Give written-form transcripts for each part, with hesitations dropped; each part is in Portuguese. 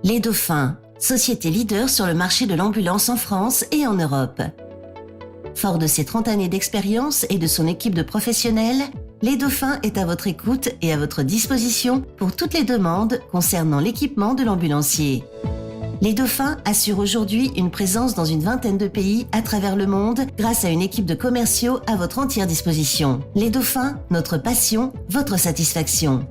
Les Dauphins, société leader sur le marché de l'ambulance en France et en Europe. Fort de ses 30 années d'expérience et de son équipe de professionnels, Les Dauphins est à votre écoute et à votre disposition pour toutes les demandes concernant l'équipement de l'ambulancier. Les Dauphins assurent aujourd'hui une présence dans une vingtaine de pays à travers le monde grâce à une équipe de commerciaux à votre entière disposition. Les Dauphins, notre passion, votre satisfaction.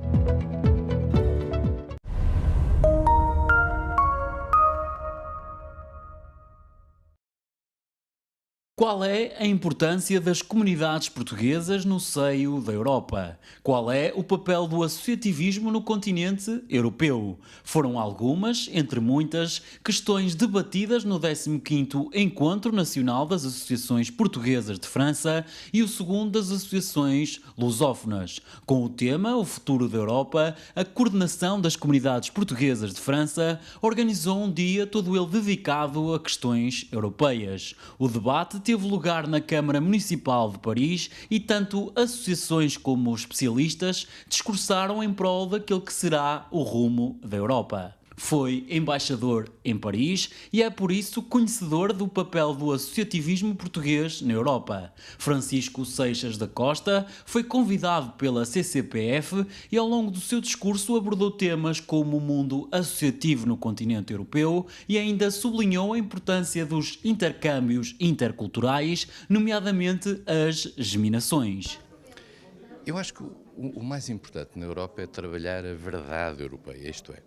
Qual é a importância das comunidades portuguesas no seio da Europa? Qual é o papel do associativismo no continente europeu? Foram algumas, entre muitas, questões debatidas no 15º Encontro Nacional das Associações Portuguesas de França e o segundo das associações lusófonas. Com o tema O Futuro da Europa, a Coordenação das Comunidades Portuguesas de França organizou um dia todo ele dedicado a questões europeias. O debate teve lugar na Câmara Municipal de Paris e tanto associações como especialistas discursaram em prol daquele que será o rumo da Europa. Foi embaixador em Paris e é por isso conhecedor do papel do associativismo português na Europa. Francisco Seixas da Costa foi convidado pela CCPF e ao longo do seu discurso abordou temas como o mundo associativo no continente europeu e ainda sublinhou a importância dos intercâmbios interculturais, nomeadamente as geminações. Eu acho que o mais importante na Europa é trabalhar a verdade europeia, isto é,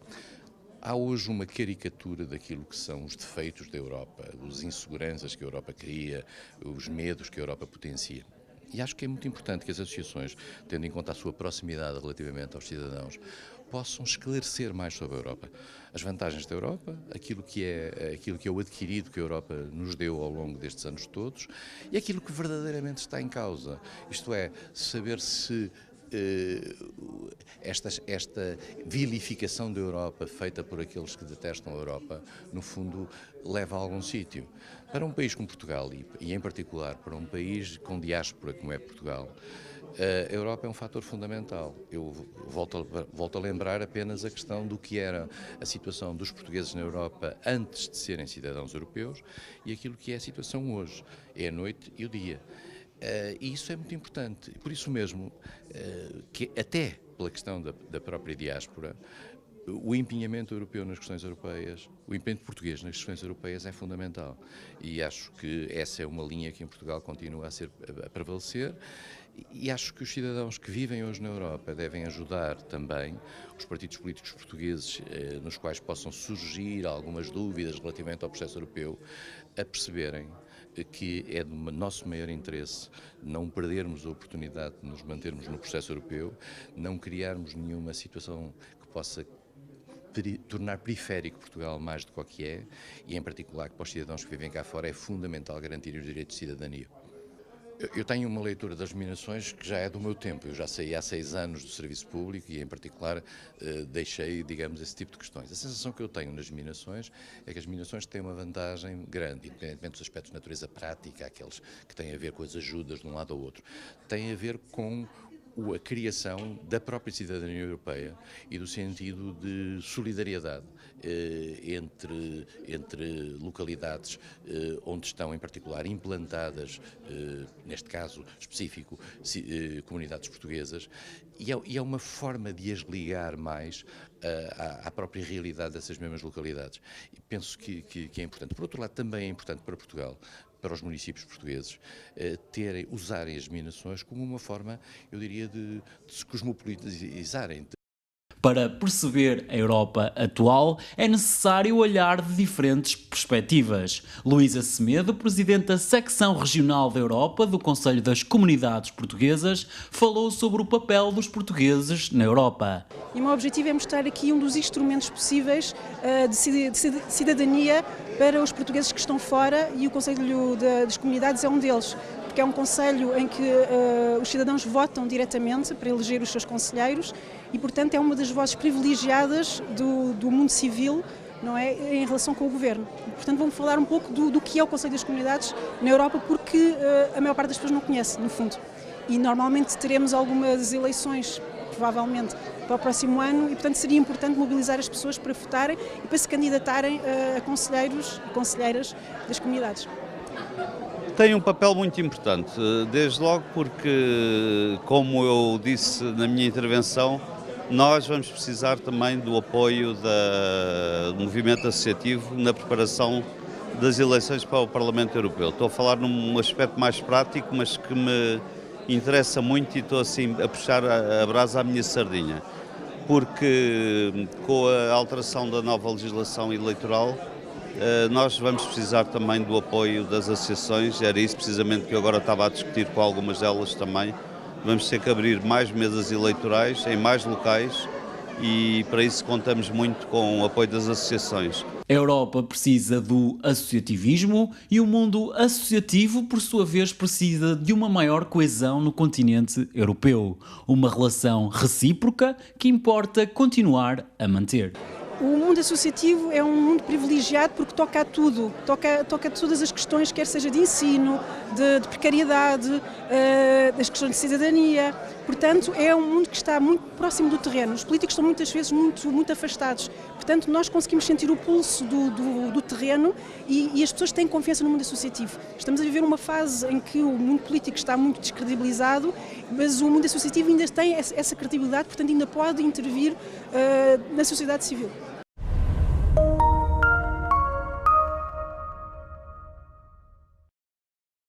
há hoje uma caricatura daquilo que são os defeitos da Europa, as inseguranças que a Europa cria, os medos que a Europa potencia. E acho que é muito importante que as associações, tendo em conta a sua proximidade relativamente aos cidadãos, possam esclarecer mais sobre a Europa. As vantagens da Europa, aquilo que é o adquirido que a Europa nos deu ao longo destes anos todos e aquilo que verdadeiramente está em causa. Isto é, saber se esta vilificação da Europa feita por aqueles que detestam a Europa, no fundo, leva a algum sítio. Para um país como Portugal, e em particular para um país com diáspora como é Portugal, a Europa é um fator fundamental. Eu volto a lembrar apenas a questão do que era a situação dos portugueses na Europa antes de serem cidadãos europeus e aquilo que é a situação hoje. É a noite e o dia. E isso é muito importante. Por isso mesmo, que até pela questão da própria diáspora, o empenhamento europeu nas questões europeias, o empenho português nas questões europeias é fundamental. E acho que essa é uma linha que em Portugal continua a prevalecer. E acho que os cidadãos que vivem hoje na Europa devem ajudar também os partidos políticos portugueses, nos quais possam surgir algumas dúvidas relativamente ao processo europeu, a perceberem que é do nosso maior interesse não perdermos a oportunidade de nos mantermos no processo europeu, não criarmos nenhuma situação que possa tornar periférico Portugal mais do que é e, em particular, que para os cidadãos que vivem cá fora é fundamental garantir os direitos de cidadania. Eu tenho uma leitura das geminações que já é do meu tempo. Eu já saí há 6 anos do serviço público e, em particular, deixei, digamos, esse tipo de questões. A sensação que eu tenho nas geminações é que as geminações têm uma vantagem grande, independentemente dos aspectos de natureza prática, aqueles que têm a ver com as ajudas de um lado ao outro, têm a ver com a criação da própria cidadania europeia e do sentido de solidariedade entre localidades onde estão, em particular, implantadas, neste caso específico, comunidades portuguesas, e é uma forma de as ligar mais à própria realidade dessas mesmas localidades. E penso que é importante. Por outro lado, também é importante para Portugal, para os municípios portugueses, usarem as geminações como uma forma, eu diria, de se cosmopolitizarem. Para perceber a Europa atual, é necessário olhar de diferentes perspectivas. Luísa Semedo, presidente da Secção Regional da Europa do Conselho das Comunidades Portuguesas, falou sobre o papel dos portugueses na Europa. E o meu objetivo é mostrar aqui um dos instrumentos possíveis de cidadania para os portugueses que estão fora, e o Conselho das Comunidades é um deles, porque é um conselho em que os cidadãos votam diretamente para eleger os seus conselheiros e, portanto, é uma das vozes privilegiadas do mundo civil, não é, em relação com o governo. Portanto, vamos falar um pouco do que é o Conselho das Comunidades na Europa, porque a maior parte das pessoas não conhece, no fundo. E normalmente teremos algumas eleições, provavelmente, para o próximo ano e, portanto, seria importante mobilizar as pessoas para votarem e para se candidatarem a conselheiros e conselheiras das comunidades. Tem um papel muito importante, desde logo porque, como eu disse na minha intervenção, nós vamos precisar também do apoio do movimento associativo na preparação das eleições para o Parlamento Europeu. Estou a falar num aspecto mais prático, mas que me interessa muito e estou assim a puxar a brasa à minha sardinha, porque com a alteração da nova legislação eleitoral nós vamos precisar também do apoio das associações, era isso precisamente que eu agora estava a discutir com algumas delas também. Vamos ter que abrir mais mesas eleitorais em mais locais e para isso contamos muito com o apoio das associações. A Europa precisa do associativismo e o mundo associativo, por sua vez, precisa de uma maior coesão no continente europeu. Uma relação recíproca que importa continuar a manter. O mundo associativo é um mundo privilegiado porque toca a tudo, toca a todas as questões, quer seja de ensino, de precariedade, das questões de cidadania. Portanto, é um mundo que está muito próximo do terreno. Os políticos estão muitas vezes muito afastados. Portanto, nós conseguimos sentir o pulso do terreno e as pessoas têm confiança no mundo associativo. Estamos a viver uma fase em que o mundo político está muito descredibilizado, mas o mundo associativo ainda tem essa credibilidade, portanto ainda pode intervir na sociedade civil.